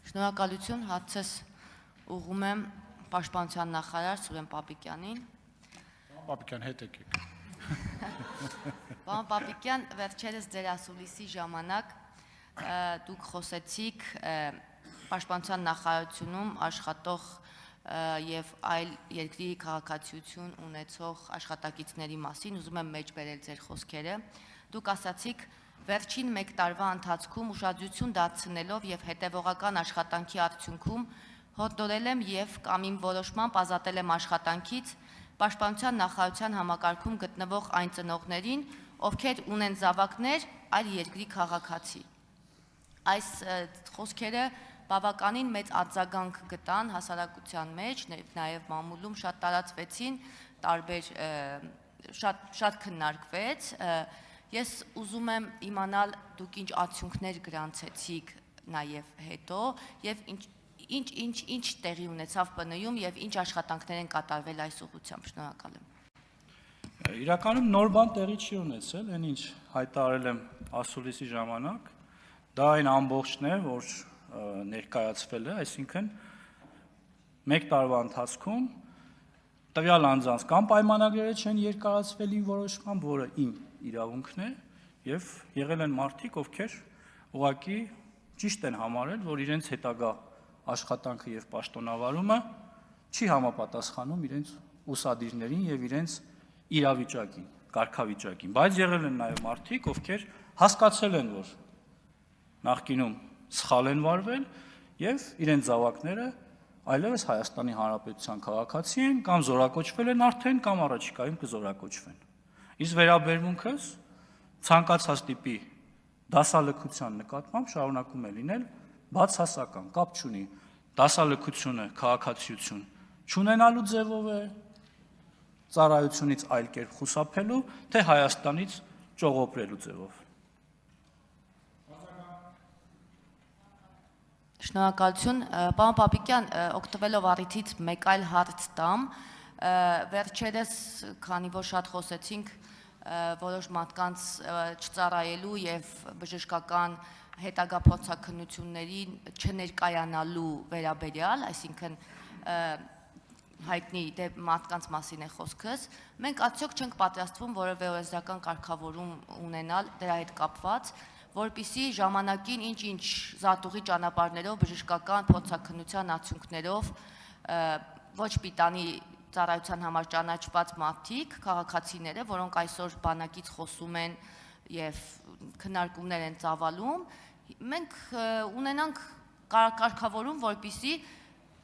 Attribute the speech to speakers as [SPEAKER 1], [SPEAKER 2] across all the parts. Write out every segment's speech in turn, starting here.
[SPEAKER 1] Շնորհակալություն, հացես ուղղում եմ Պաշտպանության նախարար Սուրեն Պապիկյանին։
[SPEAKER 2] Պարոն Պապիկյան, հետ եկեք։
[SPEAKER 1] Պարոն Պապիկյան, վերջերս ձեր ասուլիսի ժամանակ դուք խոսեցիք Պաշտպանության նախարարությունում աշխատող եւ այլ երկրի քաղաքացիություն ունեցող աշխատակիցների մասին, ուզում եմ մեջ բերել ձեր խոսքերը։ Դուք ասացիք, վերջին 1 տարվա ընթացքում ուշադրություն դարձնելով եւ հետեւողական աշխատանքի արդյունքում հորդորել եմ եւ կամ իմ որոշմամբ ազատել եմ աշխատանքից Պաշտպանության նախարարության համակարգում գտնվող այն ծնողներին, ովքեր ունեն զավակներ այլ երկրի քաղաքացի։ Այս խոսքերը բավականին մեծ արձագանք գտան հասարակության մեջ, նաեւ մամուլում շատ տարածվեցին, տարբեր շատ քննարկվեց։ Ես ուզում եմ իմանալ դուք ինչ արդյունքներ գրանցեցիք նաև հետո եւ ինչ տեղի ունեցավ ՊՆ-ում եւ ինչ աշխատանքներ են կատարվել այս ուղղությամբ։ Շնորհակալ եմ։
[SPEAKER 3] Իրականում նոր բան տեղի չի ունեցել, այն ինչ հայտարարել եմ ասուլիսի ժամանակ, դա այն ամբողջն է, որ ներկայացվել է, այսինքն 1 տարվա ընթացքում տվյալ անձանց կամ պայմանագրերը չեն երկարացվել իմ որոշմամբ, որը իմ իրավունքն է, եւ եղել են մարդիկ, ովքեր ուղղակի ճիշտ են համարել, որ իրենց հետագա աշխատանքը եւ պաշտոնավարումը չի համապատասխանում իրենց ուսադիրներին եւ իրենց իրավիճակին, կարգավիճակին, բայց եղել են նաեւ մարդիկ, ովքեր հասկացել են, որ նախկինում սխալ են վարվել եւ իրենց զավակները այլևս Հայաստանի Հանրապետության քաղաքացի են կամ զորակոչվել են արդեն կամ առաջիկայում կզորակոչվեն։ Իսկ վերաբերմունքս ցանկացած տիպի դասալքության նկատմամբ շարունակում է լինել բացասական, կապ չունի դասալքությունը քաղաքացիություն չունենալու ձևով է, ծառայությունից այլ կերպ խուսափելու, թե Հայաստանից ճողոպրելու ձևով։
[SPEAKER 1] Շնորհակալություն, պարոն Պապիկյան, օգտվելով առիթից մեկ այլ հարց տամ, վերջերս, քանի որ շատ խոսեցինք որոշ մարդկանց չծառայելու եւ բժշկական հետագա փորձաքննություններին չներկայանալու վերաբերյալ, այսինքն հայտնի մարդկանց մասին է խոսքս, մենք արդյոք չենք պատրաստվում որևէ օրենսդրական կարգավորում ունենալ դրա հետ կապված, որպիսի ժամանակին ինչ-ինչ զատուղի ճանապարհներով բժշկական փորձաքննության արդյունքներով ոչ պիտանի ծառայության համար ճանաչված մարդիկ, քաղաքացիները, որոնք այսօր բանակից խոսում են եւ քննարկումներ են ծավալում, մենք ունենանք կարգավորում, որպիսի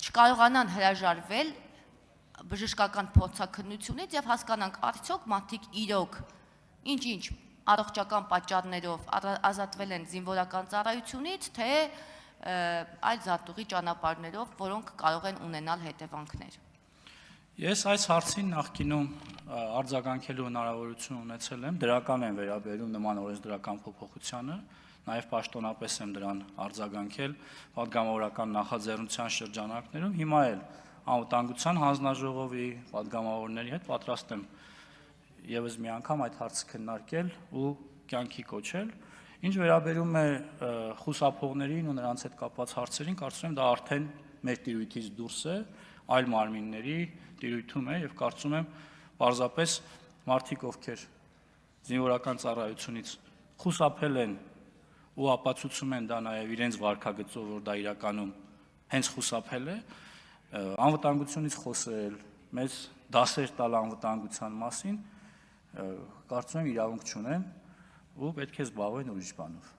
[SPEAKER 1] չկարողանան հրաժարվել բժշկական փորձաքննությունից եւ հասկանանք արդյոք մարդիկ իրոք ինչ-ինչ առողջական պատճառներով ազատվել են զինվորական ծառայությունից, թե այլ զատուղի ճանապարհներով, որոնք կարող են ունենալ հետևանքներ։
[SPEAKER 3] Ես այս հարցին նախկինում արձագանքելու հնարավորություն ունեցել եմ, դրական են վերաբերում նման օրենսդրական փոփոխությանը, նաև պաշտոնապես եմ դրան արձագանքել պատգամավորական նախաձեռնության շրջանակներում, հիմա էլ անվտանգության հանձնաժողովի պատգամավորների հետ պատրաստ եմ եւս մի անգամ այդ հարցը քննարկել ու կյանքի կոչել։ Ինչ վերաբերում է խուսափողներին ու նրանց հետ կապված հարցերին, կարծում եմ դա արդեն մեր տիրույթից դուրս է, այլ մարմինների տիրույթում է եւ կարծում եմ պարզապես մարդիկ, ովքեր զինվորական ծառայությունից խուսափել են ու ապացուցում են դա նաեւ իրենց վարքագծով, որ դա իրականում հենց խուսափել է, անվտանգությունից խոսել, մեզ դասեր տալ անվտանգության մասին, կարծում եմ իրավունք չունեն ու պետք է զբաղվեն ուրիշ բանով։